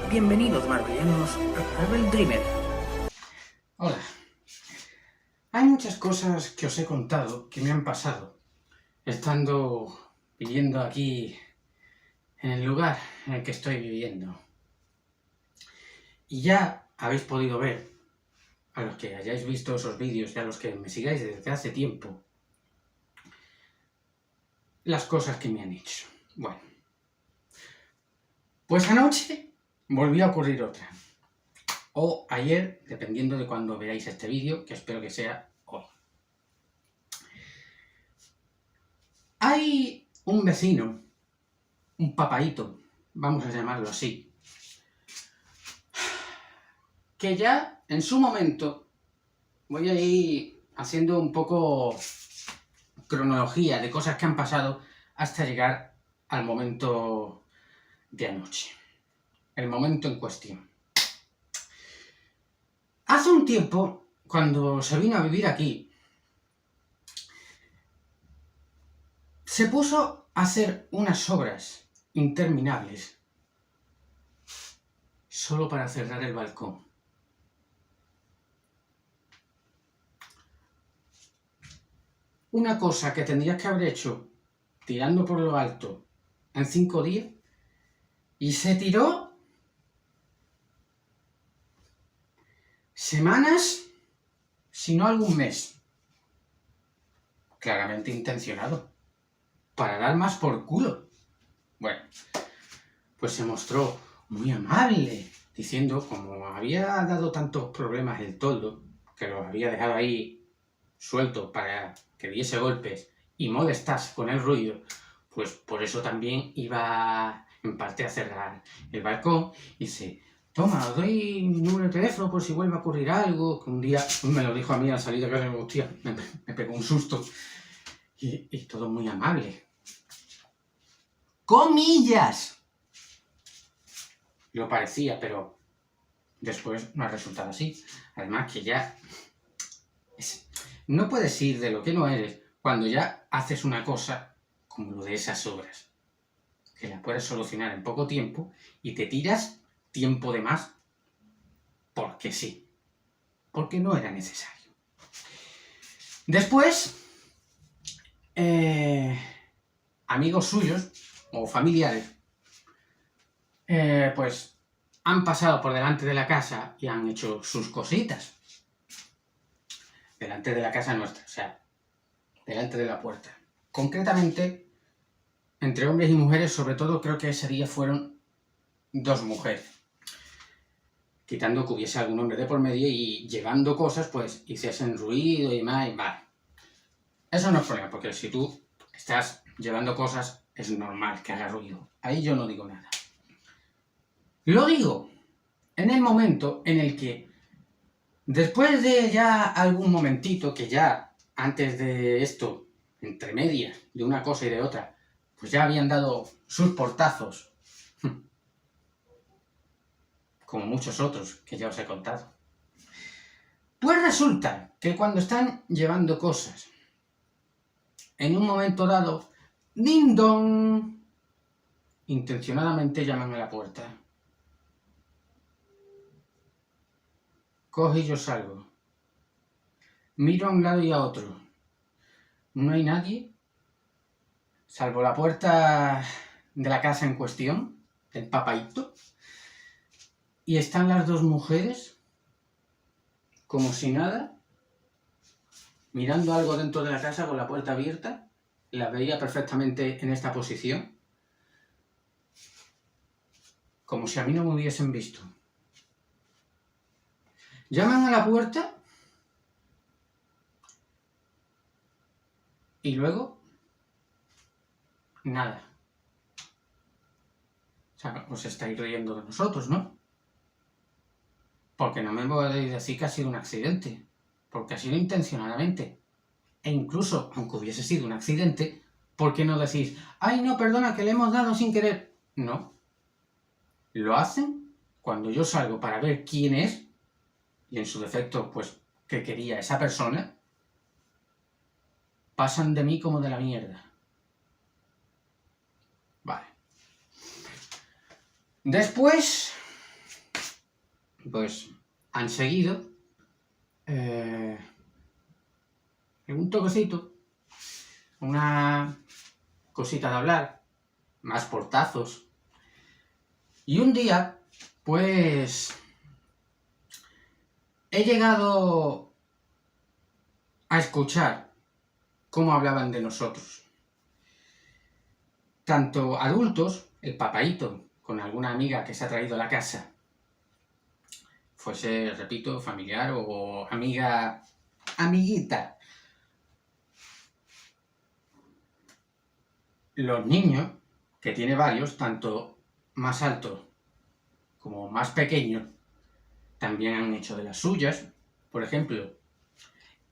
Bienvenidos, marvellianos, a Rebel Dreamer. Hola. Hay muchas cosas que os he contado que me han pasado estando viviendo aquí en el lugar en el que estoy viviendo. Y ya habéis podido ver, a los que hayáis visto esos vídeos y a los que me sigáis desde hace tiempo, las cosas que me han hecho. Bueno, pues anoche volvió a ocurrir otra. O ayer, dependiendo de cuando veáis este vídeo, que espero que sea hoy. Hay un vecino, un papaíto, vamos a llamarlo así, que ya en su momento, voy a ir haciendo un poco cronología de cosas que han pasado hasta llegar al momento de anoche, el momento en cuestión. Hace un tiempo, cuando se vino a vivir aquí, se puso a hacer unas obras interminables solo para cerrar el balcón. Una cosa que tendrías que haber hecho tirando por lo alto en 5 días, y se tiró semanas, si no algún mes. Claramente intencionado, para dar más por culo. Bueno, pues se mostró muy amable, diciendo, como había dado tantos problemas el toldo, que lo había dejado ahí suelto para que diese golpes y molestase con el ruido, pues por eso también iba en parte a cerrar el balcón. Y dice, toma, os doy mi número de teléfono por si vuelve a ocurrir algo, que un día me lo dijo a mí al salir de casa y me hostia, me pegó un susto. Y todo muy amable. ¡Comillas! Lo parecía, pero después no ha resultado así. Además que ya no puedes ir de lo que no eres cuando ya haces una cosa como lo de esas obras, que la puedes solucionar en poco tiempo y te tiras tiempo de más porque sí, porque no era necesario. Después, amigos suyos o familiares, pues han pasado por delante de la casa y han hecho sus cositas. Delante de la casa nuestra, o sea, delante de la puerta. Concretamente, entre hombres y mujeres, sobre todo creo que ese día fueron 2 mujeres. Quitando que hubiese algún hombre de por medio y llevando cosas, pues hiciesen ruido y más, y vale. Eso no es problema, porque si tú estás llevando cosas, es normal que haga ruido. Ahí yo no digo nada. Lo digo en el momento en el que, después de ya algún momentito, que ya antes de esto, entre medias de una cosa y de otra, pues ya habían dado sus portazos, como muchos otros que ya os he contado. Pues resulta que cuando están llevando cosas, en un momento dado, ¡ding dong!, intencionadamente llaman a la puerta. Cojo y yo salgo. Miro a un lado y a otro. No hay nadie, salvo la puerta de la casa en cuestión, el papaíto, y están las 2 mujeres, como si nada, mirando algo dentro de la casa con la puerta abierta. Las veía perfectamente en esta posición, como si a mí no me hubiesen visto. Llaman a la puerta y luego nada. O sea, os estáis riendo de nosotros, ¿no? Porque no me podéis decir que ha sido un accidente, porque ha sido intencionadamente. E incluso, aunque hubiese sido un accidente, ¿por qué no decís, ay, no, perdona, que le hemos dado sin querer? No. Lo hacen cuando yo salgo para ver quién es, y en su defecto, pues, que quería esa persona, pasan de mí como de la mierda. Vale. Después, pues han seguido un toquecito, una cosita de hablar, más portazos. Y un día, pues, he llegado a escuchar cómo hablaban de nosotros. Tanto adultos, el papaíto, con alguna amiga que se ha traído a la casa, fuese, repito, familiar o amiguita. Los niños, que tiene varios, tanto más altos como más pequeños, también han hecho de las suyas. Por ejemplo,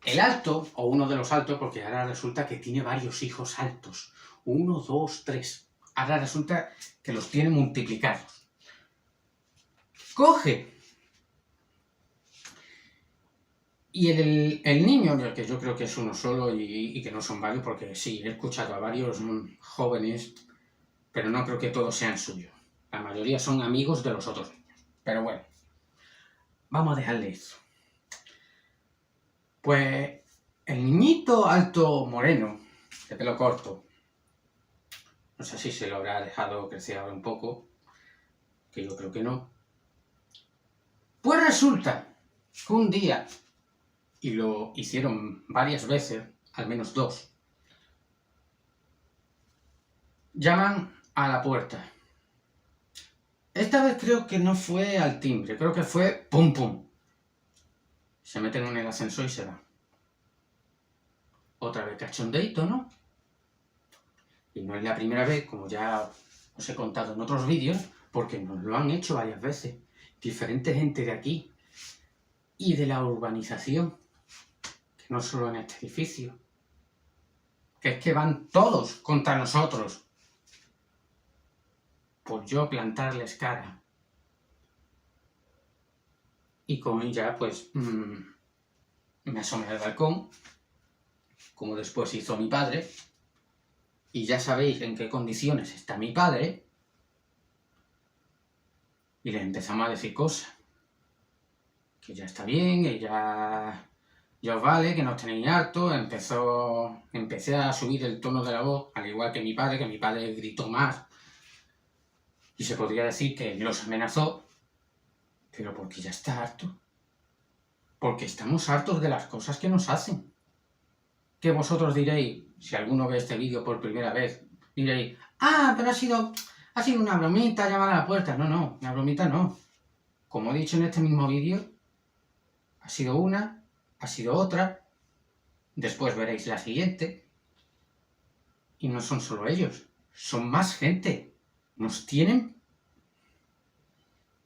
el alto, o uno de los altos, porque ahora resulta que tiene varios hijos altos. 1, 2, 3. Ahora resulta que los tiene multiplicados. Coge. Y el niño, que yo creo que es uno solo y que no son varios, porque sí, he escuchado a varios jóvenes, pero no creo que todos sean suyos. La mayoría son amigos de los otros niños. Pero bueno, vamos a dejarle eso. Pues el niñito alto moreno, de pelo corto, no sé si se lo habrá dejado crecer ahora un poco, que yo creo que no. Pues resulta que un día, y lo hicieron varias veces, al menos 2, llaman a la puerta. Esta vez creo que no fue al timbre, creo que fue pum pum. Se meten en el ascensor y se van. Otra vez cachondeito, ¿no? Y no es la primera vez, como ya os he contado en otros vídeos, porque nos lo han hecho varias veces. Diferente gente de aquí y de la urbanización, que no solo en este edificio, que es que van todos contra nosotros. Por yo plantarles cara. Y con ella, pues, me asomé al balcón, como después hizo mi padre, y ya sabéis en qué condiciones está mi padre, y le empezamos a decir cosas. Que ya está bien, que ya os vale, que no os tenéis harto. Empecé a subir el tono de la voz, al igual que mi padre gritó más. Y se podría decir que los amenazó, pero porque ya está harto. Porque estamos hartos de las cosas que nos hacen. Que vosotros diréis, si alguno ve este vídeo por primera vez, diréis, pero ha sido una bromita, llamar a la puerta. No, una bromita no. Como he dicho en este mismo vídeo, ha sido una, ha sido otra, después veréis la siguiente. Y no son solo ellos, son más gente. Nos tienen,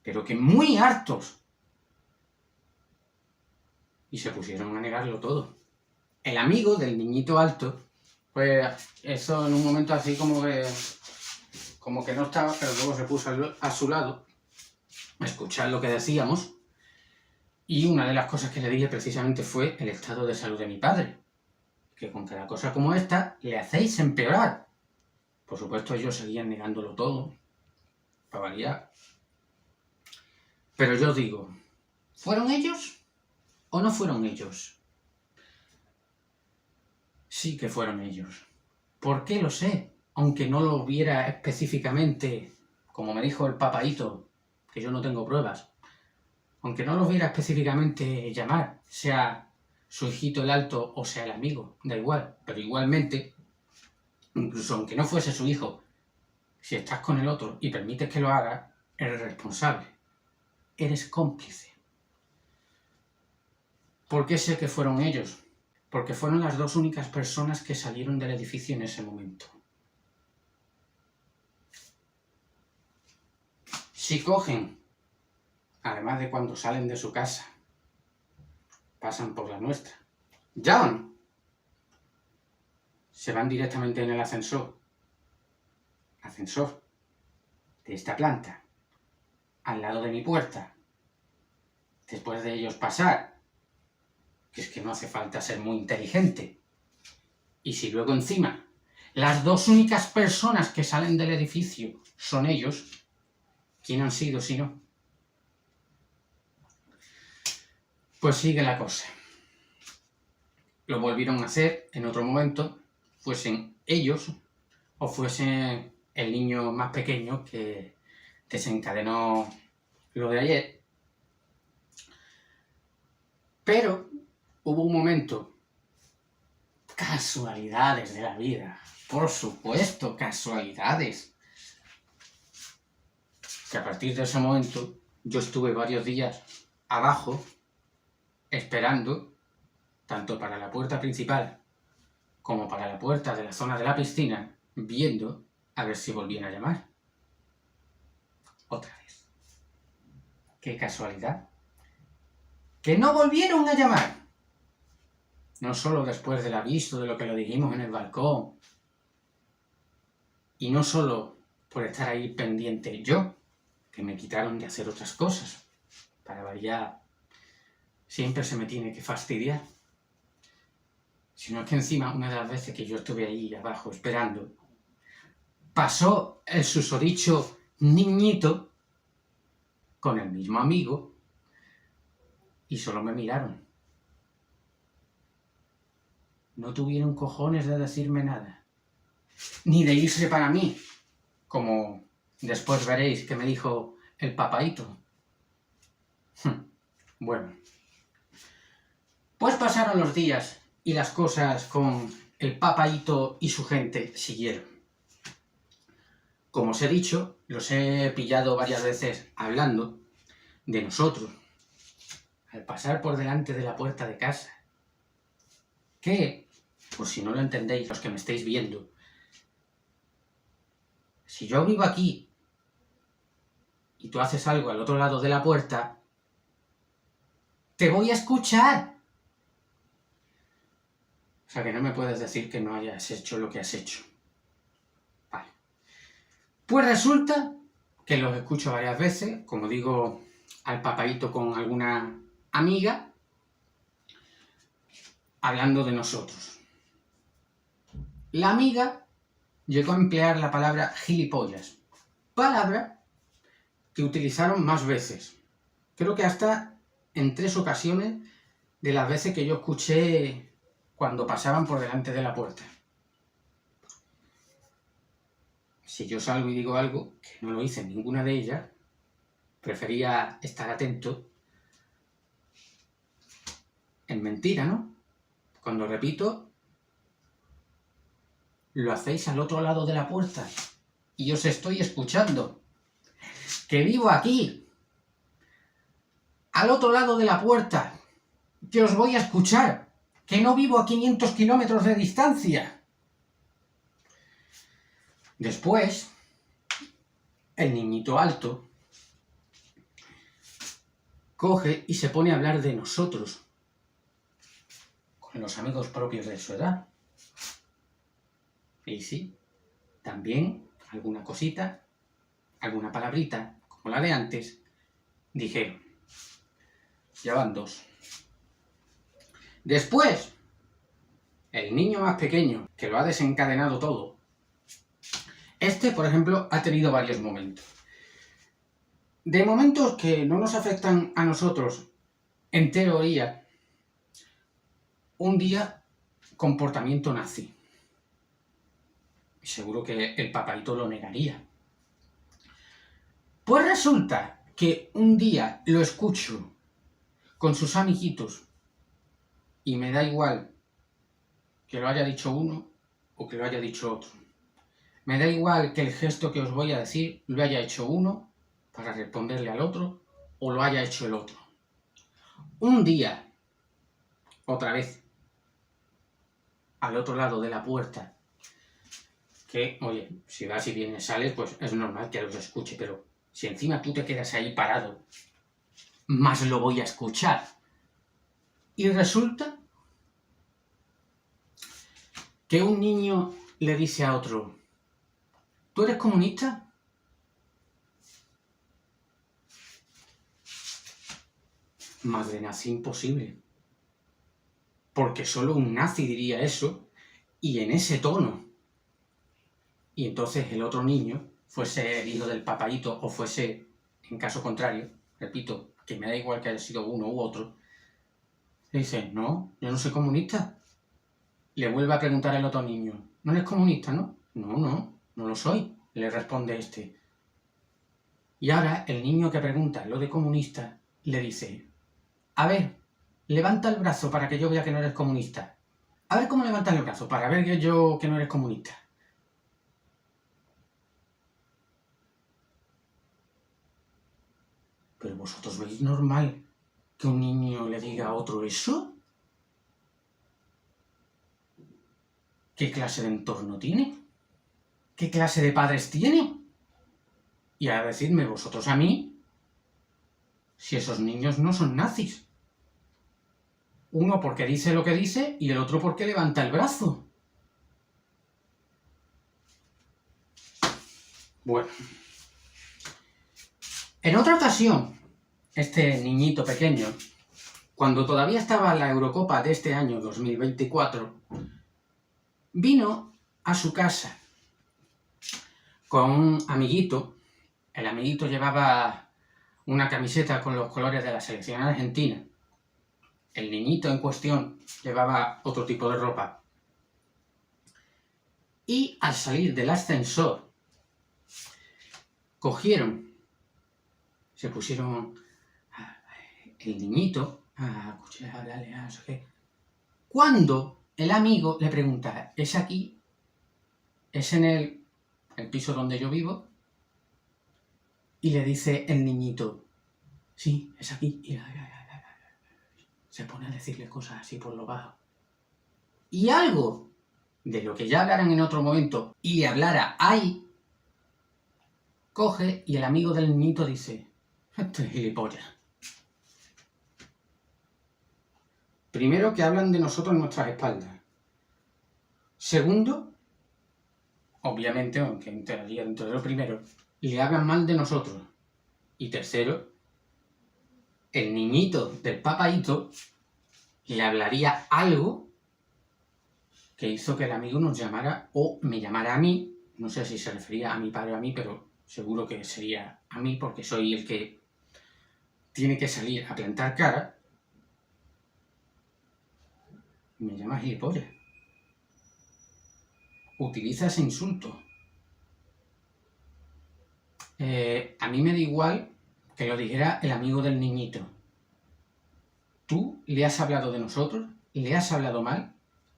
pero que muy hartos. Y se pusieron a negarlo todo. El amigo del niñito alto, pues eso en un momento así como que no estaba, pero luego se puso a su lado a escuchar lo que decíamos. Y una de las cosas que le dije precisamente fue el estado de salud de mi padre. Que con cada cosa como esta le hacéis empeorar. Por supuesto ellos seguían negándolo todo, para variar. Pero yo digo, ¿fueron ellos o no fueron ellos? Sí que fueron ellos. ¿Por qué lo sé? Aunque no lo viera específicamente, como me dijo el papaíto, que yo no tengo pruebas. Aunque no lo viera específicamente llamar, sea su hijito el alto o sea el amigo, da igual. Pero igualmente, incluso aunque no fuese su hijo, si estás con el otro y permites que lo haga, eres responsable. Eres cómplice. ¿Por qué sé que fueron ellos? Porque fueron las 2 únicas personas que salieron del edificio en ese momento. Si cogen, además de cuando salen de su casa, pasan por la nuestra, llaman, se van directamente en el ascensor de esta planta, al lado de mi puerta, después de ellos pasar, que es que no hace falta ser muy inteligente, y si luego encima las 2 únicas personas que salen del edificio son ellos, ¿quién han sido si no? Pues sigue la cosa. Lo volvieron a hacer en otro momento, fuesen ellos o fuese el niño más pequeño que desencadenó lo de ayer. Pero hubo un momento, casualidades de la vida, por supuesto, casualidades, que a partir de ese momento yo estuve varios días abajo esperando, tanto para la puerta principal como para la puerta de la zona de la piscina, viendo a ver si volvían a llamar. Otra vez. ¡Qué casualidad! ¡Que no volvieron a llamar! No solo después del aviso de lo que lo dijimos en el balcón, y no solo por estar ahí pendiente yo, que me quitaron de hacer otras cosas. Para variar, siempre se me tiene que fastidiar. Sino que encima, una de las veces que yo estuve ahí abajo esperando, pasó el susodicho niñito con el mismo amigo y solo me miraron. No tuvieron cojones de decirme nada, ni de irse para mí, como después veréis que me dijo el papaíto. Bueno, pues pasaron los días y las cosas con el papaíto y su gente siguieron. Como os he dicho, los he pillado varias veces hablando de nosotros, al pasar por delante de la puerta de casa, que, por si no lo entendéis, los que me estáis viendo, si yo vivo aquí y tú haces algo al otro lado de la puerta, ¡te voy a escuchar! O sea que no me puedes decir que no hayas hecho lo que has hecho. Vale. Pues resulta que los escucho varias veces, como digo, al papaíto con alguna amiga, hablando de nosotros. La amiga llegó a emplear la palabra gilipollas, palabra que utilizaron más veces. Creo que hasta en 3 ocasiones de las veces que yo escuché cuando pasaban por delante de la puerta. Si yo salgo y digo algo, que no lo hice en ninguna de ellas, prefería estar atento en mentira, ¿no? Cuando repito, lo hacéis al otro lado de la puerta y os estoy escuchando. ¡Que vivo aquí! Al otro lado de la puerta, que os voy a escuchar, que no vivo a 500 kilómetros de distancia. Después, el niñito alto coge y se pone a hablar de nosotros, con los amigos propios de su edad. Y sí, también alguna cosita, alguna palabrita, como la de antes, dijeron. Ya van 2. Después, el niño más pequeño, que lo ha desencadenado todo, este, por ejemplo, ha tenido varios momentos. De momentos que no nos afectan a nosotros, en teoría, un día, comportamiento nazi. Seguro que el papaíto lo negaría. Pues resulta que un día lo escucho con sus amiguitos y me da igual que lo haya dicho uno o que lo haya dicho otro. Me da igual que el gesto que os voy a decir lo haya hecho uno para responderle al otro o lo haya hecho el otro. Un día, otra vez, al otro lado de la puerta, que, oye, si vas y vienes, sales, pues es normal que los escuche, pero si encima tú te quedas ahí parado, más lo voy a escuchar. Y resulta que un niño le dice a otro, ¿tú eres comunista? Madre nazi, imposible. Porque solo un nazi diría eso, y en ese tono. Y entonces el otro niño, fuese el hijo del papaíto o fuese, en caso contrario, repito, que me da igual que haya sido uno u otro, Le dice, no, yo no soy comunista. Le vuelve a preguntar el otro niño, ¿no eres comunista, no? No lo soy, le responde este. Y ahora el niño que pregunta lo de comunista le dice, a ver, levanta el brazo para que yo vea que no eres comunista. A ver cómo levantas el brazo para ver que no eres comunista. ¿Pero vosotros veis normal que un niño le diga a otro eso? ¿Qué clase de entorno tiene? ¿Qué clase de padres tiene? Y a decirme vosotros a mí si esos niños no son nazis. Uno porque dice lo que dice y el otro porque levanta el brazo. Bueno. En otra ocasión, este niñito pequeño, cuando todavía estaba la Eurocopa de este año 2024, vino a su casa con un amiguito. El amiguito llevaba una camiseta con los colores de la selección argentina. El niñito en cuestión llevaba otro tipo de ropa. Y al salir del ascensor, se pusieron el niñito a hablarle a no sé qué. Cuando el amigo le pregunta, ¿es aquí? ¿Es en el piso donde yo vivo? Y le dice el niñito, sí, es aquí. Y se pone a decirle cosas así por lo bajo. Y algo de lo que ya hablaran en otro momento y le hablara ahí, coge y el amigo del niñito dice, este es gilipollas. Primero, que hablan de nosotros en nuestras espaldas. Segundo, obviamente, aunque entraría dentro de lo primero, le hablan mal de nosotros. Y tercero, el niñito del papaíto le hablaría algo que hizo que el amigo nos llamara o me llamara a mí. No sé si se refería a mi padre o a mí, pero seguro que sería a mí porque soy el que tiene que salir a plantar cara. Me llama gilipollas. Utiliza ese insulto. A mí me da igual que lo dijera el amigo del niñito. Tú le has hablado de nosotros, le has hablado mal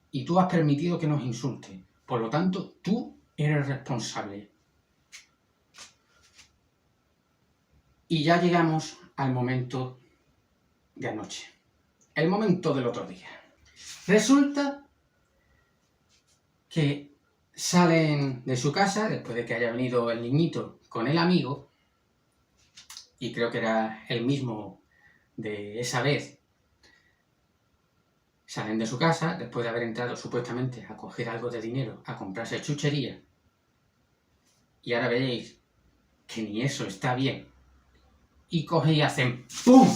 y tú has permitido que nos insulte. Por lo tanto, tú eres responsable. Y ya llegamos al momento de anoche. El momento del otro día. Resulta que salen de su casa, después de que haya venido el niñito con el amigo, y creo que era el mismo de esa vez, salen de su casa, después de haber entrado supuestamente a coger algo de dinero, a comprarse chuchería, y ahora veréis que ni eso está bien, y cogen y hacen ¡pum!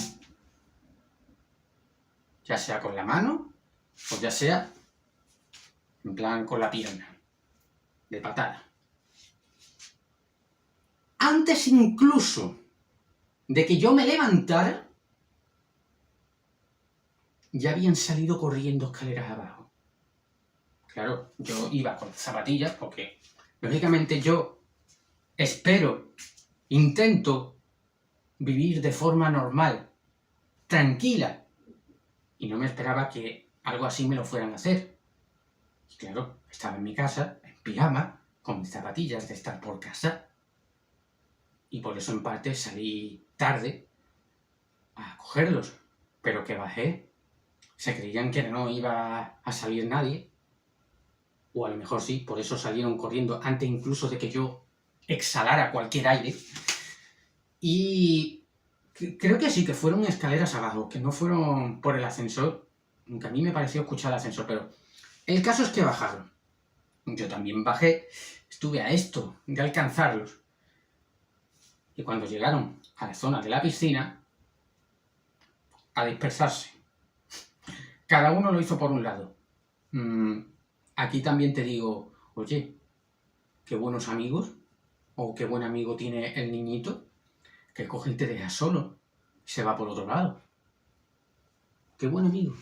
Ya sea con la mano, o ya sea en plan con la pierna, de patada. Antes incluso de que yo me levantara, ya habían salido corriendo escaleras abajo. Claro, yo iba con zapatillas porque, lógicamente, yo intento vivir de forma normal, tranquila, y no me esperaba que algo así me lo fueran a hacer. Y claro, estaba en mi casa, en pijama, con mis zapatillas de estar por casa, y por eso en parte salí tarde a cogerlos, pero que bajé. Se creían que no iba a salir nadie, o a lo mejor sí, por eso salieron corriendo antes incluso de que yo exhalara cualquier aire. Y creo que sí, que fueron escaleras abajo, que no fueron por el ascensor, aunque a mí me pareció escuchar el ascensor, pero el caso es que bajaron. Yo también bajé, estuve a esto de alcanzarlos. Y cuando llegaron a la zona de la piscina, a dispersarse. Cada uno lo hizo por un lado. Aquí también te digo, oye, qué buenos amigos, o qué buen amigo tiene el niñito, que coge y te deja solo y se va por otro lado. qué buen amigo.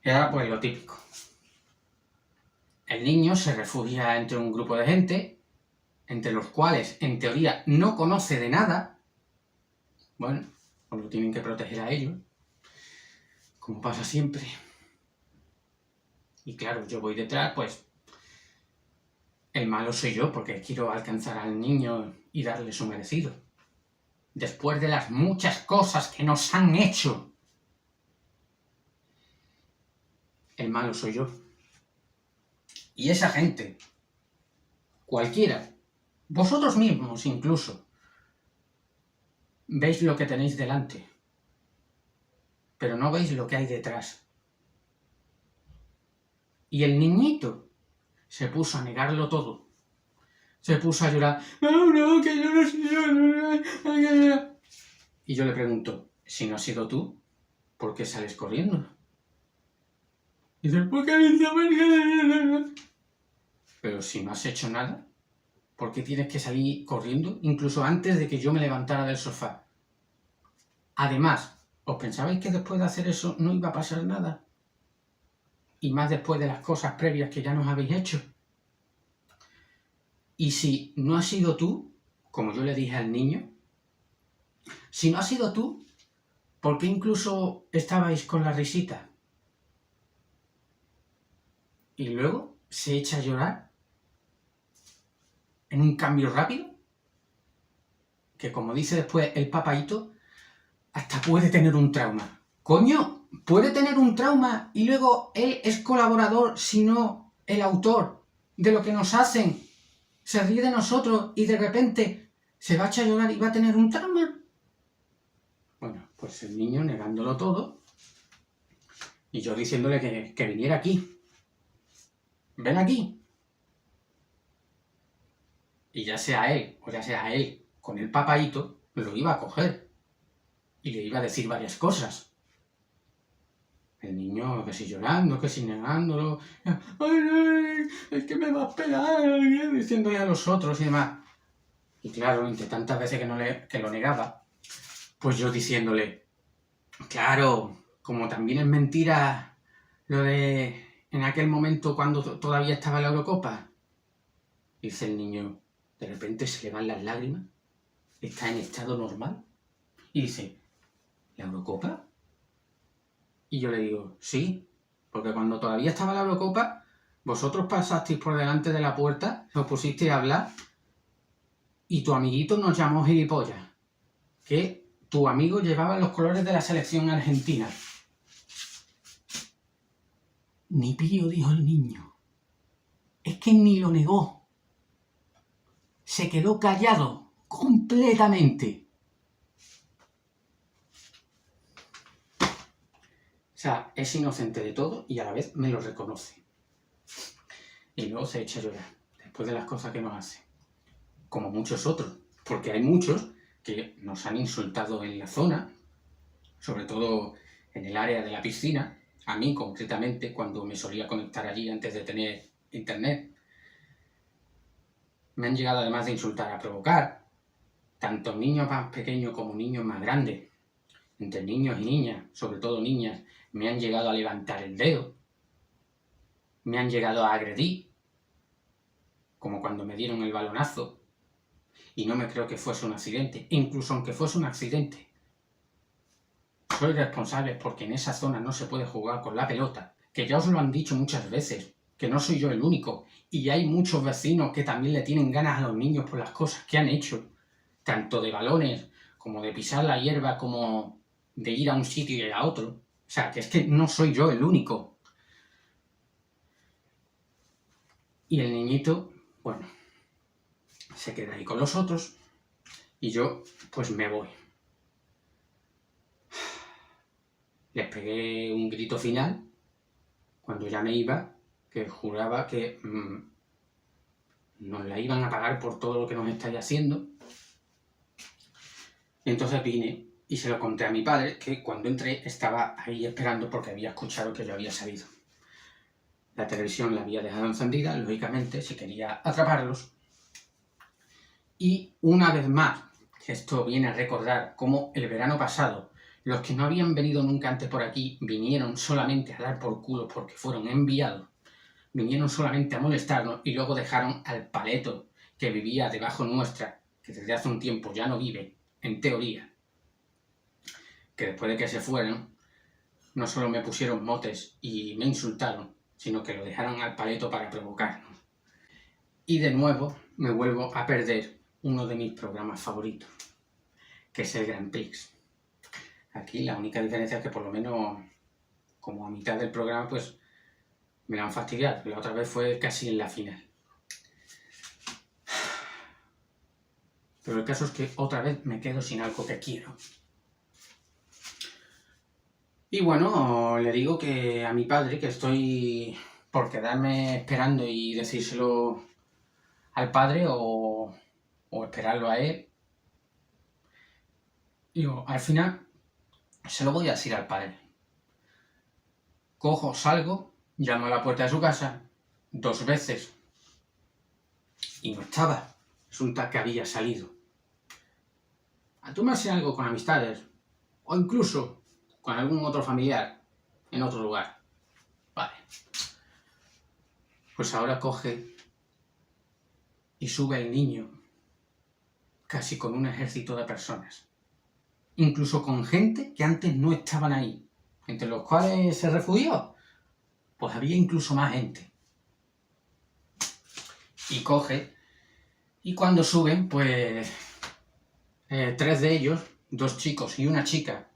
Y ahora pues lo típico. El niño se refugia entre un grupo de gente, entre los cuales en teoría no conoce de nada. Bueno, pues lo tienen que proteger a ellos, como pasa siempre. Y claro, yo voy detrás, pues el malo soy yo, porque quiero alcanzar al niño y darle su merecido. Después de las muchas cosas que nos han hecho, el malo soy yo. Y esa gente, cualquiera, vosotros mismos incluso, veis lo que tenéis delante, pero no veis lo que hay detrás. Y el niñito se puso a negarlo todo. Se puso a llorar. No, que yo no sé. Y yo le pregunto, si no has sido tú, ¿por qué sales corriendo? Y dice, porque pero si no has hecho nada, ¿por qué tienes que salir corriendo incluso antes de que yo me levantara del sofá? Además, ¿os pensabais que después de hacer eso no iba a pasar nada? Y más después de las cosas previas que ya nos habéis hecho. Y si no has sido tú, como yo le dije al niño, si no has sido tú, ¿por qué incluso estabais con la risita? Y luego se echa a llorar en un cambio rápido, que como dice después el papaíto, hasta puede tener un trauma. ¡Coño! Puede tener un trauma y luego él es colaborador, sino el autor de lo que nos hacen. Se ríe de nosotros y de repente se va a echar a llorar y va a tener un trauma. Bueno, pues el niño negándolo todo y yo diciéndole que viniera aquí. Ven aquí. Y ya sea él o ya sea él con el papaíto, lo iba a coger y le iba a decir varias cosas. El niño que si llorando, que si negándolo. ¡Ay, es que me va a pegar! Diciéndole a los otros y demás. Y claro, entre tantas veces que lo negaba, pues yo diciéndole, claro, como también es mentira lo de en aquel momento cuando todavía estaba en la Eurocopa. Dice el niño, de repente se le van las lágrimas, está en estado normal y dice, ¿la Eurocopa? Y yo le digo, sí, porque cuando todavía estaba la Eurocopa, vosotros pasasteis por delante de la puerta, os pusisteis a hablar y tu amiguito nos llamó gilipollas, que tu amigo llevaba los colores de la selección argentina. Ni pío, dijo el niño. Es que ni lo negó. Se quedó callado completamente. O sea, es inocente de todo y a la vez me lo reconoce. Y luego se echa a llorar, después de las cosas que nos hace. Como muchos otros, porque hay muchos que nos han insultado en la zona, sobre todo en el área de la piscina, a mí concretamente, cuando me solía conectar allí antes de tener internet. Me han llegado además de insultar a provocar, tanto niños más pequeños como niños más grandes. Entre niños y niñas, sobre todo niñas, me han llegado a levantar el dedo, me han llegado a agredir, como cuando me dieron el balonazo, y no me creo que fuese un accidente, incluso aunque fuese un accidente. Soy responsable porque en esa zona no se puede jugar con la pelota, que ya os lo han dicho muchas veces, que no soy yo el único, y hay muchos vecinos que también le tienen ganas a los niños por las cosas que han hecho, tanto de balones, como de pisar la hierba, como de ir a un sitio y a otro. O sea, que es que no soy yo el único. Y el niñito, bueno, se queda ahí con los otros y yo, pues me voy. Les pegué un grito final cuando ya me iba, que juraba que nos la iban a pagar por todo lo que nos estáis haciendo. Y entonces vine y se lo conté a mi padre, que cuando entré estaba ahí esperando porque había escuchado que yo había salido. La televisión la había dejado encendida, lógicamente, si quería atraparlos. Y una vez más, esto viene a recordar cómo el verano pasado Los que no habían venido nunca antes por aquí vinieron solamente a dar por culo porque fueron enviados. Vinieron solamente a molestarnos y luego dejaron al paleto que vivía debajo nuestra, que desde hace un tiempo ya no vive, en teoría. Que después de que se fueron, no solo me pusieron motes y me insultaron, sino que lo dejaron al paleto para provocarnos. Y de nuevo me vuelvo a perder uno de mis programas favoritos, que es el Grand Prix. Aquí la única diferencia es que por lo menos, como a mitad del programa, pues me la han fastidiado. La otra vez fue casi en la final. Pero el caso es que otra vez me quedo sin algo que quiero. Y bueno, le digo que a mi padre, que estoy por quedarme esperando y decírselo al padre o esperarlo a él. Digo, al final se lo voy a decir al padre. Cojo, salgo, llamo a la puerta de su casa 2 veces y no estaba. Resulta que había salido a tomarse algo con amistades o incluso con algún otro familiar en otro lugar. Vale. Pues ahora coge y sube el niño casi con un ejército de personas. Incluso con gente que antes no estaban ahí, entre los cuales se refugió. Pues había incluso más gente. Y coge, y cuando suben, pues 3 de ellos, 2 chicos y una chica,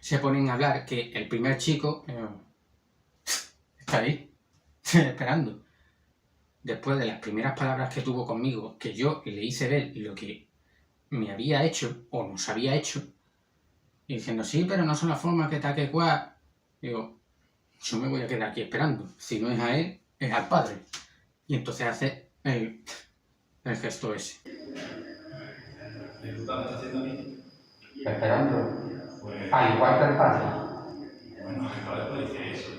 se ponen a hablar, que el primer chico está ahí, esperando. Después de las primeras palabras que tuvo conmigo, que yo le hice ver lo que me había hecho, o nos había hecho, y diciendo, sí, pero no son las formas que tal que cual. Digo, yo me voy a quedar aquí esperando. Si no es a él, es al padre. Y entonces hace el gesto ese. ¿Y tú también estás haciendo aquí? Esperando. Pues, Al igual que el padre. bueno, el padre puede decir eso.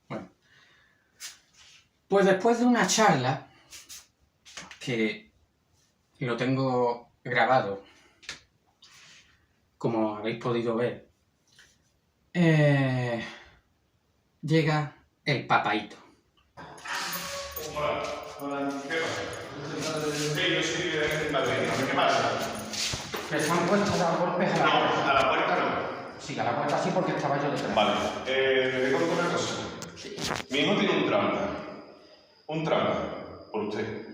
Bueno. Pues después de una charla, que lo tengo grabado, como habéis podido ver, llega el papaíto. Hola. Hola. ¿Qué pasa? Sí, yo soy de Madrid. ¿Qué pasa? Que se han puesto a dar golpes a la puerta. No, a la puerta no. Sí, a la puerta sí, porque estaba yo detrás. Vale. Le conto una cosa. Mi hijo tiene un trauma. Un trauma. Por usted.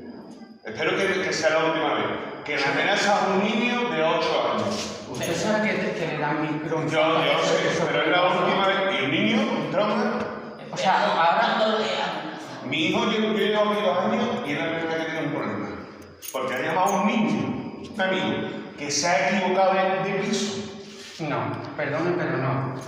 Espero que sea la última vez. Que le amenaza a un niño de 8 años. Usted sabe que le dan micro. Yo lo sé, pero es la última vez. ¿Y el niño? ¿Un trauma? O sea, ahora Mi hijo yo llevo aquí 2 años y es la primera vez que tiene un problema. Porque ha llamado a un niño, un amigo, que se ha equivocado de piso. no, perdone, pero no.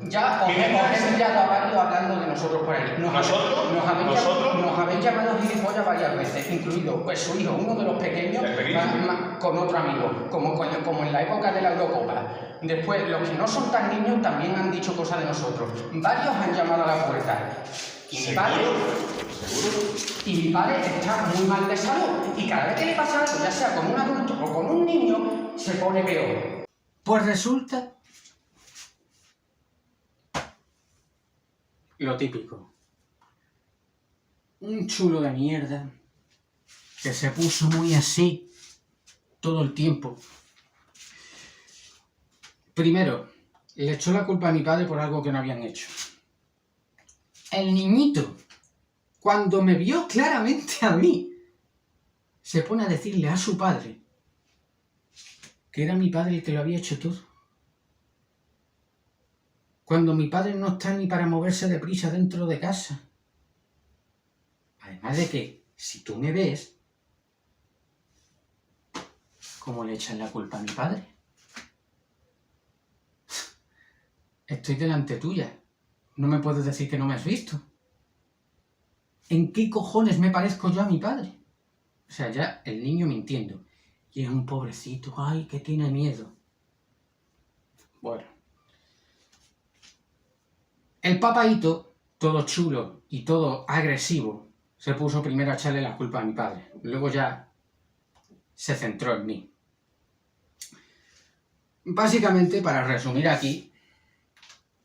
Ya os hemos pillado a varios hablando de nosotros por ahí. ¿Nosotros? Nos habéis llamado gilipollas varias veces, incluido pues su hijo, uno de los pequeños, ¿El pequeño? con otro amigo, como en la época de la Eurocopa. Después, los que no son tan niños también han dicho cosas de nosotros. Varios han llamado a la puerta. Y mi padre, está muy mal de salud. Y cada vez que le pasa algo, ya sea con un adulto o con un niño, se pone peor. Pues resulta lo típico. Un chulo de mierda que se puso muy así todo el tiempo. Primero, le echó la culpa a mi padre por algo que no habían hecho. El niñito, cuando me vio claramente a mí, se pone a decirle a su padre que era mi padre el que lo había hecho todo. Cuando mi padre no está ni para moverse deprisa dentro de casa. Además de que, si tú me ves, ¿cómo le echan la culpa a mi padre? Estoy delante tuya. No me puedes decir que no me has visto. ¿En qué cojones me parezco yo a mi padre? O sea, ya el niño mintiendo. Y es un pobrecito, ay, que tiene miedo. Bueno. El papaíto todo chulo y todo agresivo, se puso primero a echarle la culpa a mi padre. Luego ya se centró en mí. Básicamente, para resumir aquí,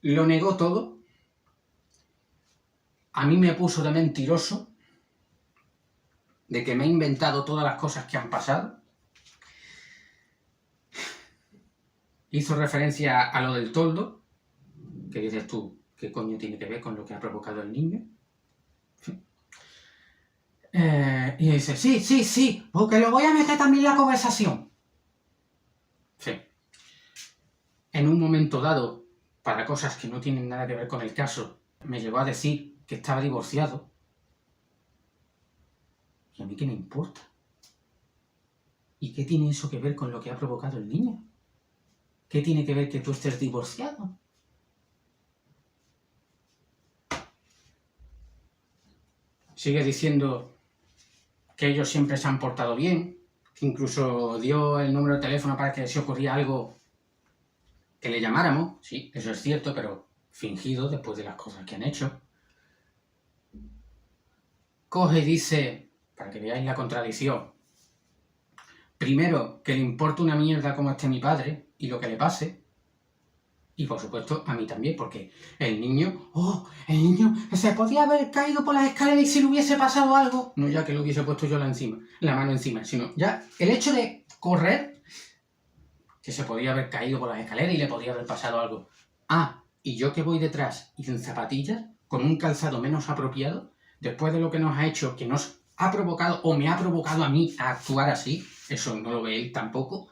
lo negó todo. A mí me puso de mentiroso, de que me he inventado todas las cosas que han pasado. Hizo referencia a lo del toldo, que dices tú, ¿qué coño tiene que ver con lo que ha provocado el niño? Y dice, sí, porque lo voy a meter también en la conversación. Sí. En un momento dado, para cosas que no tienen nada que ver con el caso, me llegó a decir que estaba divorciado. ¿Y a mí qué me importa? ¿Y qué tiene eso que ver con lo que ha provocado el niño? ¿Qué tiene que ver que tú estés divorciado? Sigue diciendo que ellos siempre se han portado bien, que incluso dio el número de teléfono para que si ocurría algo que le llamáramos. Sí, eso es cierto, pero fingido después de las cosas que han hecho. Coge y dice, para que veáis la contradicción, primero, que le importa una mierda cómo esté mi padre y lo que le pase, y por supuesto a mí también, porque el niño se podía haber caído por las escaleras y si le hubiese pasado algo, no ya que le hubiese puesto yo la mano encima, sino ya el hecho de correr, que se podía haber caído por las escaleras y le podía haber pasado algo. Y yo que voy detrás y en zapatillas, con un calzado menos apropiado, después de lo que nos ha hecho, que nos ha provocado o me ha provocado a mí a actuar así, eso no lo ve él tampoco.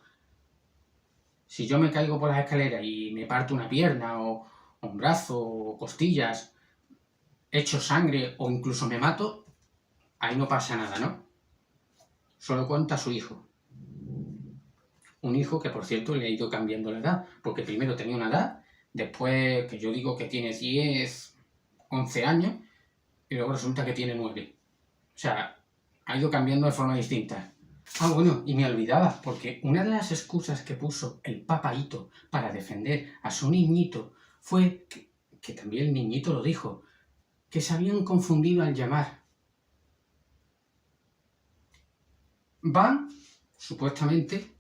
Si yo me caigo por las escaleras y me parto una pierna o un brazo o costillas, echo sangre o incluso me mato, ahí no pasa nada, ¿no? Solo cuenta su hijo. Un hijo que, por cierto, le ha ido cambiando la edad, porque primero tenía una edad, después que yo digo que tiene 10, 11 años, y luego resulta que tiene 9. O sea, ha ido cambiando de forma distinta. Bueno, y me olvidaba, porque una de las excusas que puso el papaíto para defender a su niñito fue que también el niñito lo dijo, que se habían confundido al llamar. Van, supuestamente,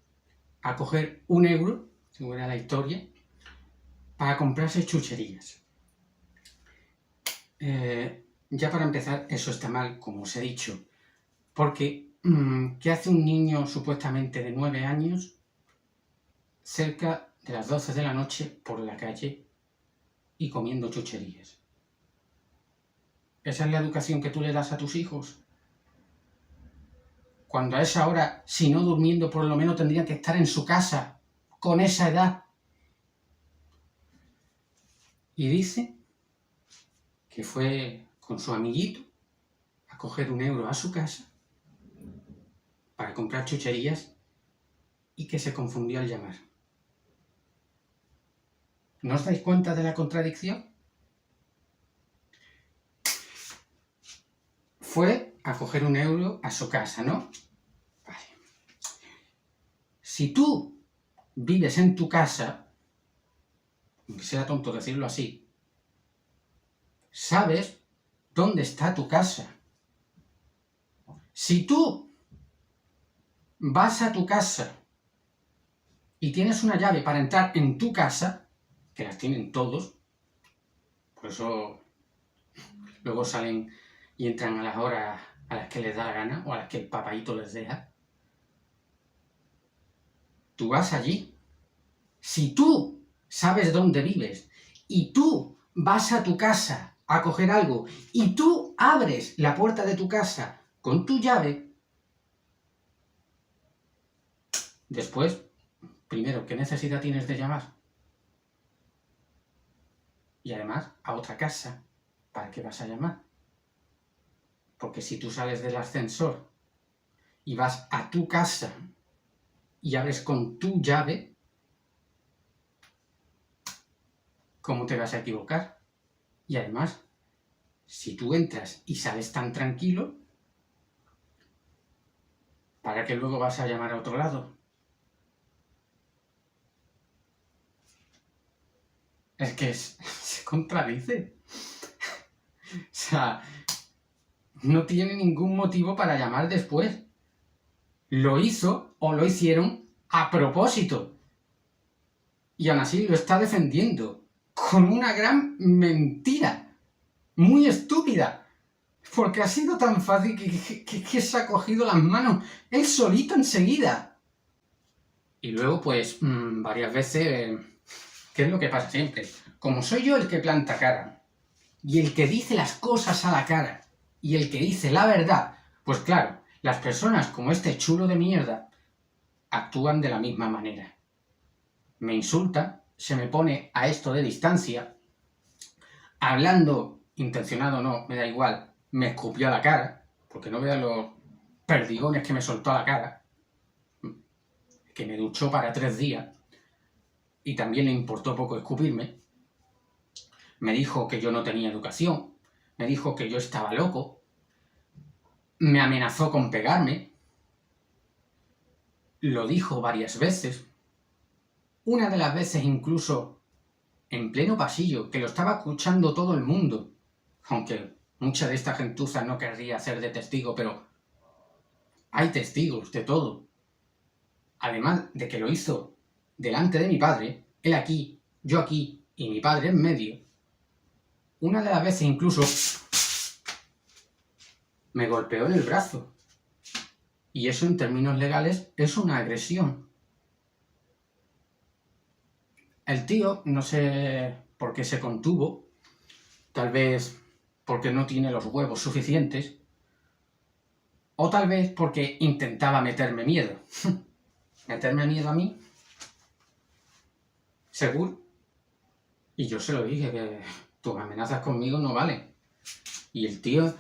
a coger 1 euro, según era la historia, para comprarse chucherías. Ya para empezar, eso está mal, como os he dicho, porque ¿qué hace un niño supuestamente de 9 años cerca de las 12 de la noche por la calle y comiendo chucherías? ¿Esa es la educación que tú le das a tus hijos? Cuando a esa hora, si no durmiendo, por lo menos tendrían que estar en su casa, con esa edad. Y dice que fue con su amiguito a coger 1 euro a su casa para comprar chucherías y que se confundió al llamar. ¿No os dais cuenta de la contradicción? Fue a coger 1 euro a su casa, ¿no? Vale. Si tú vives en tu casa, aunque sea tonto decirlo así, sabes dónde está tu casa. Si tú vas a tu casa y tienes una llave para entrar en tu casa, que las tienen todos, por eso luego salen y entran a las horas a las que les da la gana o a las que el papaíto les deja. Tú vas allí. Si tú sabes dónde vives y tú vas a tu casa a coger algo y tú abres la puerta de tu casa con tu llave, después, primero, ¿qué necesidad tienes de llamar? Y además, a otra casa, ¿para qué vas a llamar? Porque si tú sales del ascensor y vas a tu casa y abres con tu llave, ¿cómo te vas a equivocar? Y además, si tú entras y sales tan tranquilo, ¿para qué luego vas a llamar a otro lado? Es que se contradice. sea, no tiene ningún motivo para llamar después. Lo hizo o lo hicieron a propósito. Y aún así lo está defendiendo con una gran mentira, muy estúpida, porque ha sido tan fácil que se ha cogido las manos él solito enseguida. Y luego, pues, varias veces, ¿qué es lo que pasa siempre? Como soy yo el que planta cara, y el que dice las cosas a la cara, y el que dice la verdad, pues claro, las personas como este chulo de mierda actúan de la misma manera. Me insulta, se me pone a esto de distancia, hablando, intencionado o no, me da igual, me escupió a la cara, porque no vean los perdigones que me soltó a la cara, que me duchó para 3 días, y también le importó poco escupirme. Me dijo que yo no tenía educación, me dijo que yo estaba loco, me amenazó con pegarme, lo dijo varias veces, una de las veces incluso en pleno pasillo, que lo estaba escuchando todo el mundo, aunque mucha de esta gentuza no querría hacer de testigo, pero hay testigos de todo. Además de que lo hizo delante de mi padre, él aquí, yo aquí y mi padre en medio, una de las veces incluso me golpeó en el brazo. Y eso en términos legales es una agresión. El tío, no sé por qué se contuvo, tal vez porque no tiene los huevos suficientes, o tal vez porque intentaba meterme miedo. ¿Meterme miedo a mí? ¿Seguro? Y yo se lo dije, que tus amenazas conmigo no valen. Y el tío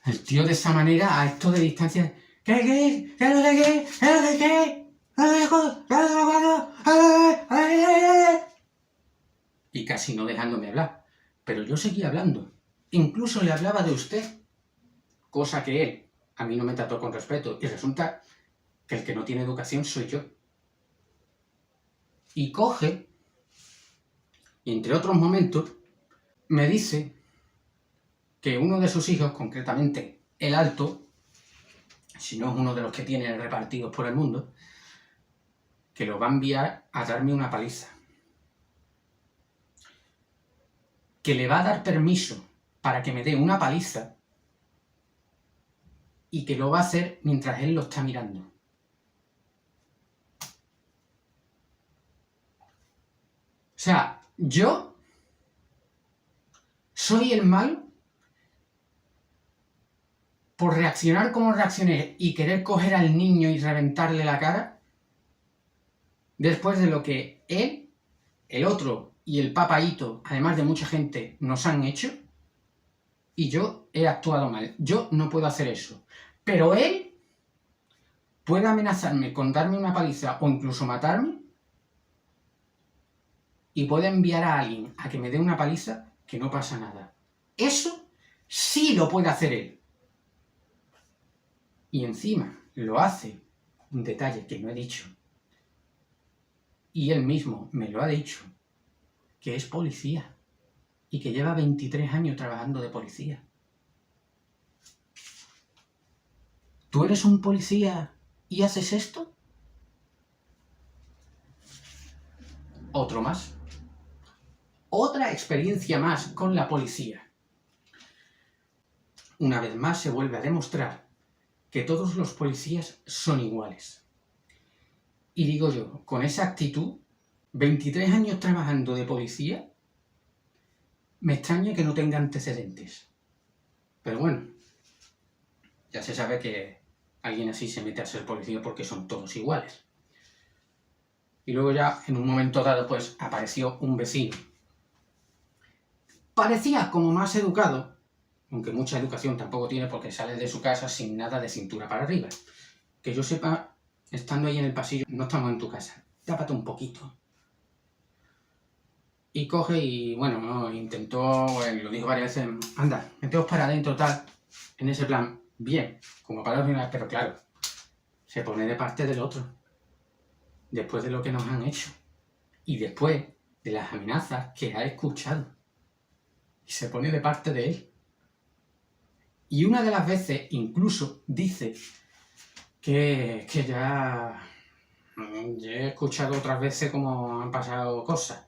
de esa manera, a esto de distancia, ¿qué? Y casi no dejándome hablar. Pero yo seguía hablando. Incluso le hablaba de usted. Cosa que él a mí no me trató con respeto. Y resulta que el que no tiene educación soy yo. Y coge, y entre otros momentos, me dice que uno de sus hijos, concretamente el alto, si no es uno de los que tiene repartidos por el mundo, que lo va a enviar a darme una paliza. Que le va a dar permiso para que me dé una paliza y que lo va a hacer mientras él lo está mirando. O sea, yo soy el malo por reaccionar como reaccioné y querer coger al niño y reventarle la cara, después de lo que él, el otro y el papaíto, además de mucha gente, nos han hecho, y yo he actuado mal. Yo no puedo hacer eso. Pero él puede amenazarme con darme una paliza o incluso matarme, y puede enviar a alguien a que me dé una paliza, que no pasa nada. Eso sí lo puede hacer él. Y encima lo hace, un detalle que no he dicho, y él mismo me lo ha dicho, que es policía y que lleva 23 años trabajando de policía. ¿Tú eres un policía y haces esto? Otro más. Otra experiencia más con la policía. Una vez más se vuelve a demostrar que todos los policías son iguales. Y digo yo, con esa actitud, 23 años trabajando de policía, me extraña que no tenga antecedentes. Pero bueno, ya se sabe que alguien así se mete a ser policía porque son todos iguales. Y luego ya, en un momento dado, pues apareció un vecino. Parecía como más educado, aunque mucha educación tampoco tiene porque sale de su casa sin nada de cintura para arriba. Que yo sepa, estando ahí en el pasillo, no estamos en tu casa, tápate un poquito. Y coge y, bueno, no, intentó, lo dijo varias veces, anda, meteos para adentro, tal, en ese plan, bien, como para orinar, pero claro, se pone de parte del otro, después de lo que nos han hecho, y después de las amenazas que ha escuchado. y se pone de parte de él. Y una de las veces incluso dice que ya he escuchado otras veces cómo han pasado cosas.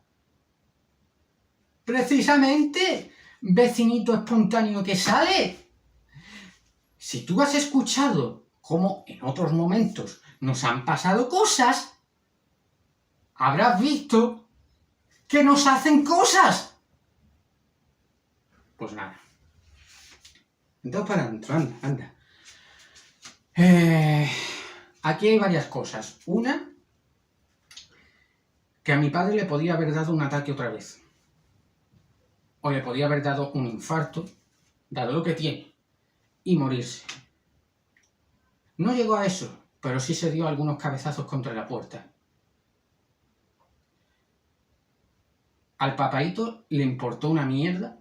Precisamente, vecinito espontáneo que sale. Si tú has escuchado cómo en otros momentos nos han pasado cosas, habrás visto que nos hacen cosas. Pues nada. Entonces para adentro, anda. Aquí hay varias cosas. Una, que a mi padre le podía haber dado un ataque otra vez. O le podía haber dado un infarto, dado lo que tiene, y morirse. No llegó a eso, pero sí se dio algunos cabezazos contra la puerta. Al papaíto le importó una mierda.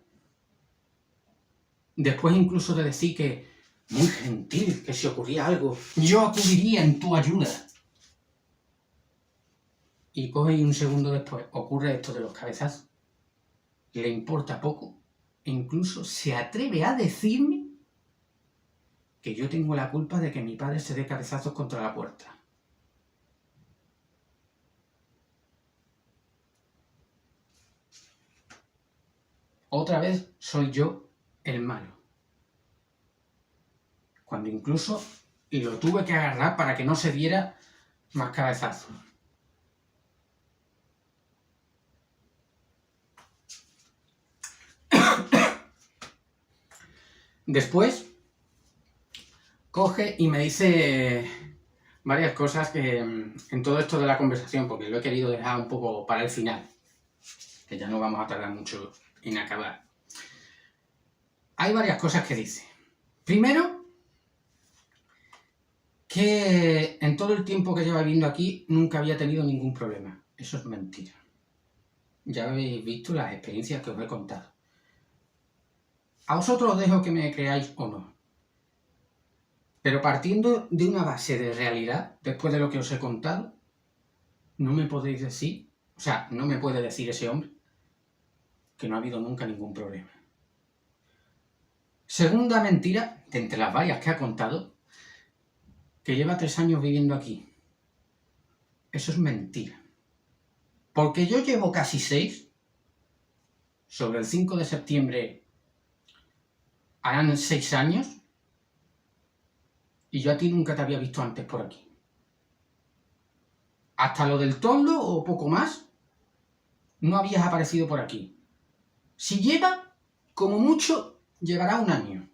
Después incluso de decir que, muy gentil, que si ocurría algo, yo acudiría en tu ayuda. Y coge y un segundo después ocurre esto de los cabezazos. Le importa poco e incluso se atreve a decirme que yo tengo la culpa de que mi padre se dé cabezazos contra la puerta. Otra vez soy yo el malo. Cuando incluso lo tuve que agarrar para que no se diera más cabezazos. Después, coge y me dice varias cosas que en todo esto de la conversación, porque lo he querido dejar un poco para el final, que ya no vamos a tardar mucho en acabar. Hay varias cosas que dice. Primero, que en todo el tiempo que lleva viviendo aquí nunca había tenido ningún problema. Eso es mentira. Ya habéis visto las experiencias que os he contado. A vosotros os dejo que me creáis o no. Pero partiendo de una base de realidad, después de lo que os he contado, no me podéis decir, no me puede decir ese hombre que no ha habido nunca ningún problema. Segunda mentira, de entre las varias que ha contado, que lleva 3 años viviendo aquí. Eso es mentira. Porque yo llevo casi 6. Sobre el 5 de septiembre harán 6 años. Y yo a ti nunca te había visto antes por aquí. Hasta lo del toldo o poco más, no habías aparecido por aquí. Si lleva, como mucho, llevará 1 año.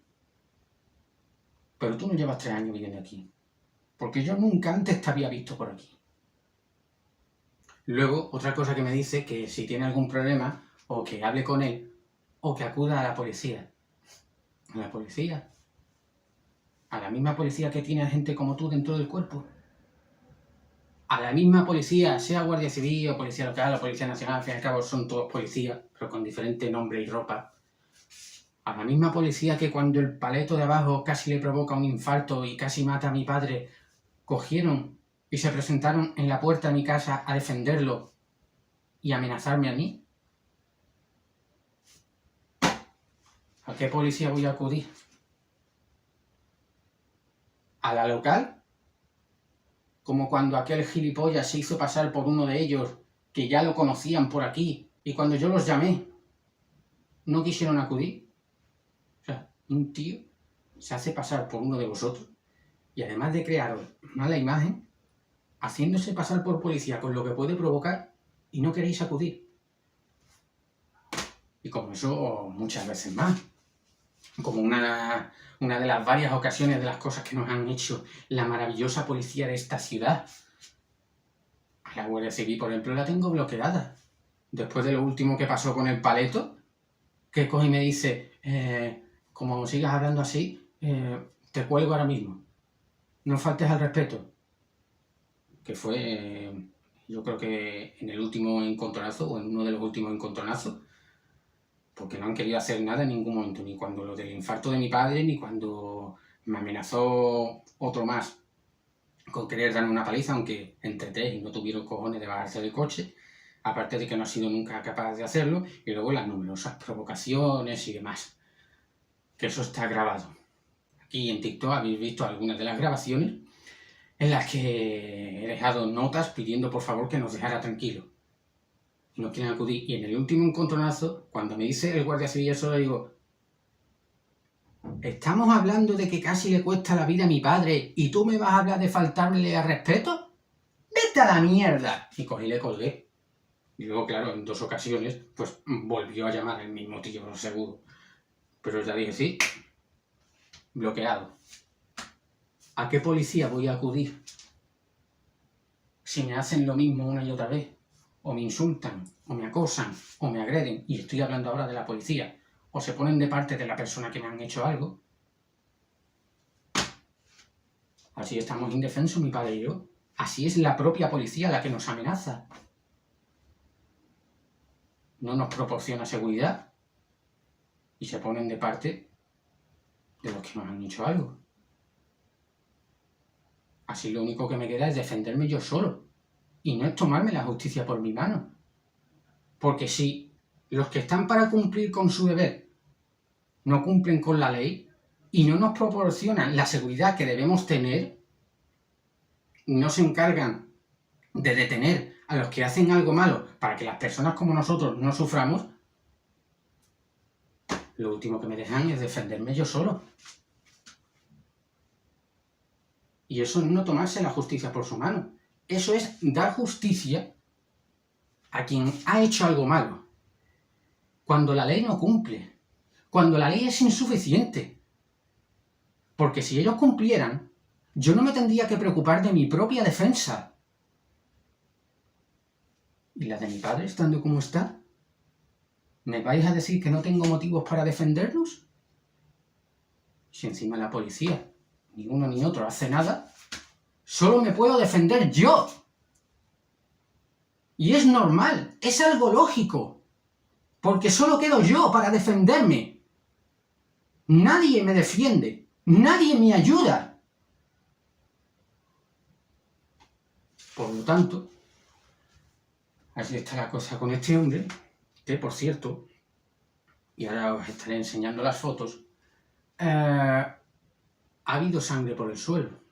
Pero tú no llevas 3 años viviendo aquí. Porque yo nunca antes te había visto por aquí. Luego, otra cosa que me dice, que si tiene algún problema, o que hable con él, o que acuda a la policía. ¿A la policía? ¿A la misma policía que tiene a gente como tú dentro del cuerpo? A la misma policía, sea Guardia Civil o Policía Local o Policía Nacional, al fin y al cabo son todos policías, pero con diferente nombre y ropa. A la misma policía que cuando el paleto de abajo casi le provoca un infarto y casi mata a mi padre, cogieron y se presentaron en la puerta de mi casa a defenderlo y amenazarme a mí. ¿A qué policía voy a acudir? ¿A la local? Como cuando aquel gilipollas se hizo pasar por uno de ellos, que ya lo conocían por aquí, y cuando yo los llamé, no quisieron acudir. Un tío se hace pasar por uno de vosotros, y además de crearos mala imagen, haciéndose pasar por policía con lo que puede provocar, y no queréis acudir. Y como eso, muchas veces más. Como una de las varias ocasiones de las cosas que nos han hecho la maravillosa policía de esta ciudad. A la Guardia Civil, por ejemplo, la tengo bloqueada. Después de lo último que pasó con el paleto, que coge y me dice, como sigas hablando así, te cuelgo ahora mismo. No faltes al respeto. Que fue, yo creo que en el último encontronazo, o en uno de los últimos encontronazos, porque no han querido hacer nada en ningún momento, ni cuando lo del infarto de mi padre, ni cuando me amenazó otro más con querer darme una paliza, aunque entre 3 y no tuvieron cojones de bajarse del coche, aparte de que no ha sido nunca capaz de hacerlo, y luego las numerosas provocaciones y demás, que eso está grabado. Aquí en TikTok habéis visto algunas de las grabaciones en las que he dejado notas pidiendo por favor que nos dejara tranquilos. Y no quieren acudir. Y en el último encontronazo, cuando me dice el guardia civil eso, le digo, ¿estamos hablando de que casi le cuesta la vida a mi padre y tú me vas a hablar de faltarle al respeto? ¡Vete a la mierda! Y cogí y le colgué. Y luego, claro, en 2 ocasiones, pues volvió a llamar el mismo tío, seguro. Pero ya dije, sí, bloqueado. ¿A qué policía voy a acudir si me hacen lo mismo una y otra vez? O me insultan, o me acosan, o me agreden, y estoy hablando ahora de la policía, o se ponen de parte de la persona que me han hecho algo. Así estamos indefensos, mi padre y yo. Así es la propia policía la que nos amenaza. No nos proporciona seguridad y se ponen de parte de los que nos han hecho algo. Así lo único que me queda es defenderme yo solo y no es tomarme la justicia por mi mano. Porque si los que están para cumplir con su deber no cumplen con la ley y no nos proporcionan la seguridad que debemos tener, no se encargan de detener a los que hacen algo malo para que las personas como nosotros no suframos, lo último que me dejan es defenderme yo solo. Y eso es no tomarse la justicia por su mano. Eso es dar justicia a quien ha hecho algo malo. Cuando la ley no cumple. Cuando la ley es insuficiente. Porque si ellos cumplieran, yo no me tendría que preocupar de mi propia defensa. ¿Y la de mi padre estando como está? ¿Me vais a decir que no tengo motivos para defendernos? Si encima la policía, ni uno ni otro hace nada, solo me puedo defender yo. Y es normal, es algo lógico, porque solo quedo yo para defenderme. Nadie me defiende, nadie me ayuda. Por lo tanto, así está la cosa con este hombre, que por cierto, y ahora os estaré enseñando las fotos, ha habido sangre por el suelo.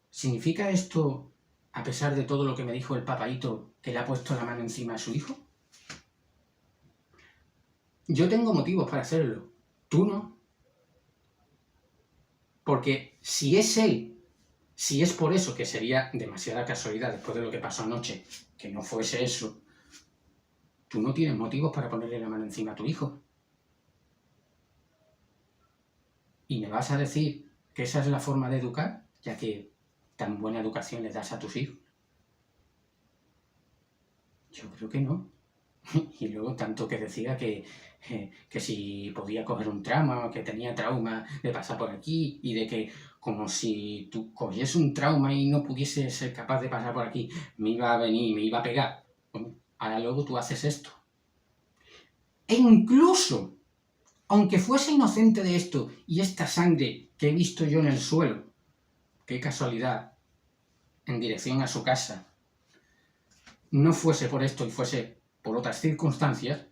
¿Significa esto, a pesar de todo lo que me dijo el papaíto, que le ha puesto la mano encima a su hijo? Yo tengo motivos para hacerlo, tú no. Porque si es él, si es por eso, que sería demasiada casualidad después de lo que pasó anoche, que no fuese eso, tú no tienes motivos para ponerle la mano encima a tu hijo. ¿Y me vas a decir que esa es la forma de educar, ya que tan buena educación le das a tus hijos? Yo creo que no. Y luego tanto que decía que si podía coger un trauma, que tenía trauma de pasar por aquí, y de que como si tú cogiese un trauma y no pudiese ser capaz de pasar por aquí, me iba a venir, me iba a pegar. Bueno, ahora luego tú haces esto. E incluso, aunque fuese inocente de esto, y esta sangre que he visto yo en el suelo, qué casualidad, en dirección a su casa, no fuese por esto y fuese por otras circunstancias,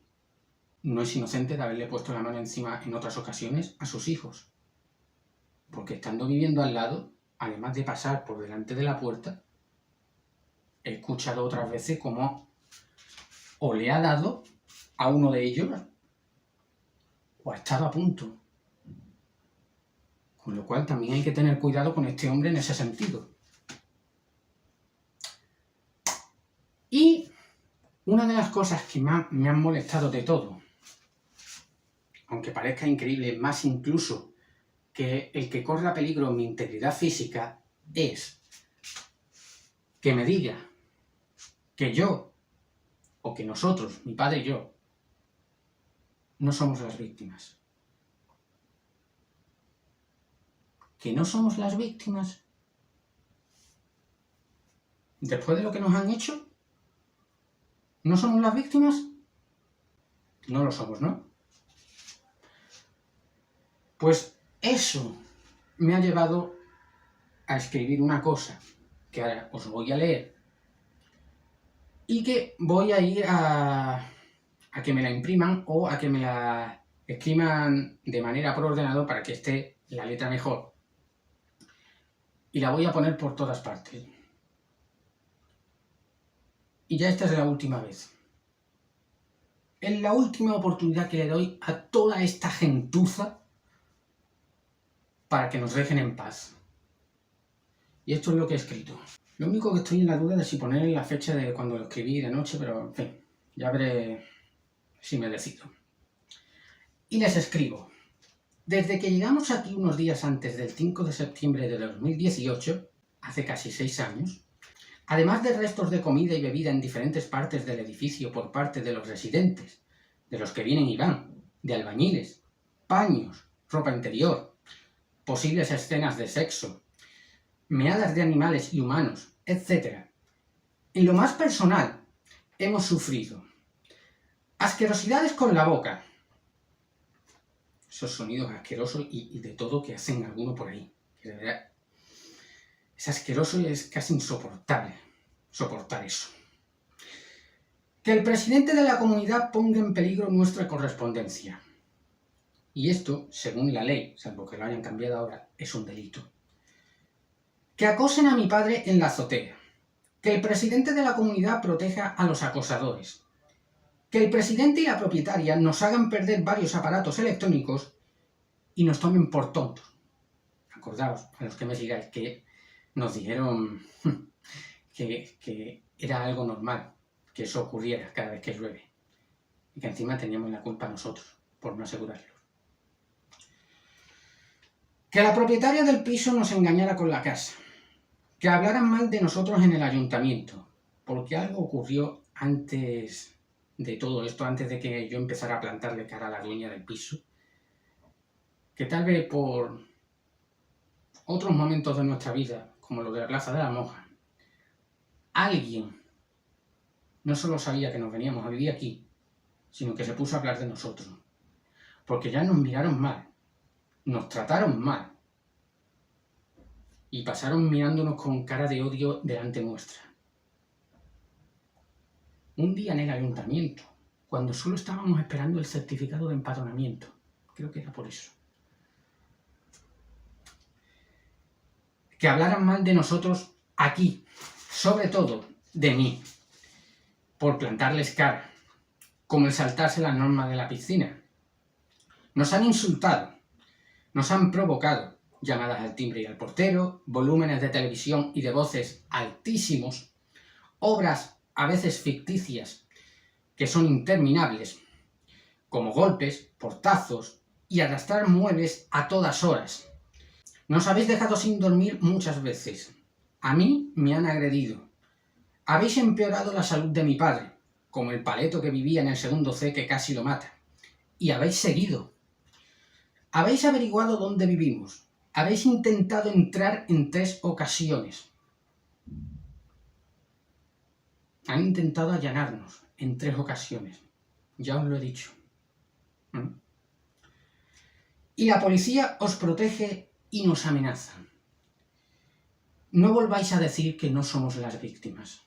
no es inocente de haberle puesto la mano encima en otras ocasiones a sus hijos. Porque estando viviendo al lado, además de pasar por delante de la puerta, he escuchado otras veces cómo o le ha dado a uno de ellos o ha estado a punto. Con lo cual también hay que tener cuidado con este hombre en ese sentido. Y una de las cosas que más me han molestado de todo, aunque parezca increíble, más incluso que el que corra peligro mi integridad física, es que me diga que yo, o que nosotros, mi padre y yo, no somos las víctimas. ¿Que no somos las víctimas? ¿Después de lo que nos han hecho? ¿No somos las víctimas? No lo somos, ¿no? Pues eso me ha llevado a escribir una cosa que ahora os voy a leer y que voy a ir a que me la impriman o a que me la escriban de manera por ordenador para que esté la letra mejor. Y la voy a poner por todas partes. Y ya esta es la última vez. Es la última oportunidad que le doy a toda esta gentuza para que nos dejen en paz. Y esto es lo que he escrito. Lo único que estoy en la duda de si poner la fecha de cuando lo escribí de noche, pero en fin, ya veré si me decido. Y les escribo. Desde que llegamos aquí unos días antes del 5 de septiembre de 2018, hace casi 6 años, además de restos de comida y bebida en diferentes partes del edificio por parte de los residentes, de los que vienen y van, de albañiles, paños, ropa interior, posibles escenas de sexo, meadas de animales y humanos, etc. En lo más personal, hemos sufrido asquerosidades con la boca, esos sonidos asquerosos y de todo que hacen alguno por ahí, que de verdad es asqueroso y es casi insoportable soportar eso. Que el presidente de la comunidad ponga en peligro nuestra correspondencia. Y esto, según la ley, salvo que lo hayan cambiado ahora, es un delito. Que acosen a mi padre en la azotea. Que el presidente de la comunidad proteja a los acosadores. Que el presidente y la propietaria nos hagan perder varios aparatos electrónicos y nos tomen por tontos. Acordaos, a los que me sigáis, que nos dijeron que era algo normal que eso ocurriera cada vez que llueve y que encima teníamos la culpa nosotros por no asegurarlo. Que la propietaria del piso nos engañara con la casa, que hablaran mal de nosotros en el ayuntamiento, porque algo ocurrió antes de todo esto, antes de que yo empezara a plantarle cara a la dueña del piso, que tal vez por otros momentos de nuestra vida, como lo de la Plaza de la Moja, alguien no solo sabía que nos veníamos a vivir aquí, sino que se puso a hablar de nosotros, porque ya nos miraron mal, nos trataron mal y pasaron mirándonos con cara de odio delante nuestra. Un día en el ayuntamiento, cuando solo estábamos esperando el certificado de empadronamiento, creo que era por eso, que hablaran mal de nosotros aquí, sobre todo de mí, por plantarles cara, como el saltarse las normas de la piscina. Nos han insultado, nos han provocado llamadas al timbre y al portero, volúmenes de televisión y de voces altísimos, obras a veces ficticias que son interminables, como golpes, portazos y arrastrar muebles a todas horas. Nos habéis dejado sin dormir muchas veces. A mí me han agredido. Habéis empeorado la salud de mi padre, como el paleto que vivía en el segundo C que casi lo mata. Y habéis seguido. Habéis averiguado dónde vivimos. Habéis intentado entrar en 3 ocasiones. Han intentado allanarnos en 3 ocasiones. Ya os lo he dicho. Y la policía os protege y nos amenaza. No volváis a decir que no somos las víctimas.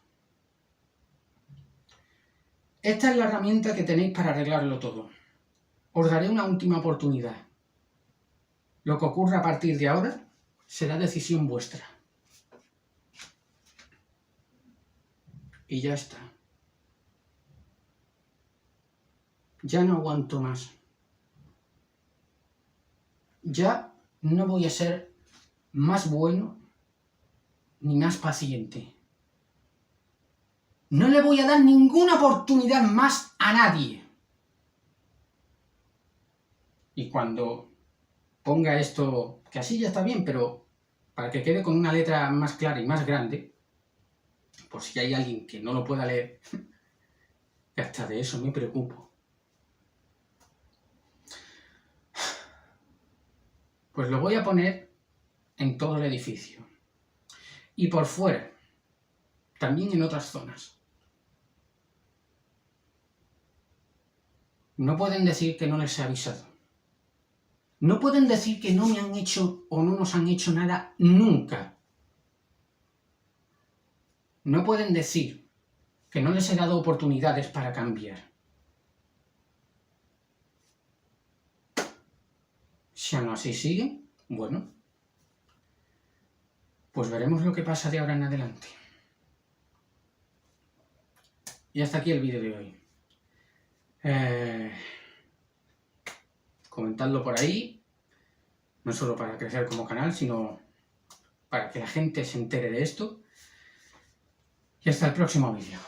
Esta es la herramienta que tenéis para arreglarlo todo. Os daré una última oportunidad. Lo que ocurra a partir de ahora será decisión vuestra. Y ya está. Ya no aguanto más. Ya no voy a ser más bueno ni más paciente. No le voy a dar ninguna oportunidad más a nadie. Y cuando ponga esto, que así ya está bien, pero para que quede con una letra más clara y más grande, por si hay alguien que no lo pueda leer, que hasta de eso me preocupo. Pues lo voy a poner en todo el edificio. Y por fuera, también en otras zonas. No pueden decir que no les he avisado. No pueden decir que no me han hecho o no nos han hecho nada nunca. No pueden decir que no les he dado oportunidades para cambiar. Si aún así siguen, bueno, pues veremos lo que pasa de ahora en adelante. Y hasta aquí el vídeo de hoy. Comentadlo por ahí, no solo para crecer como canal, sino para que la gente se entere de esto. Y hasta el próximo vídeo.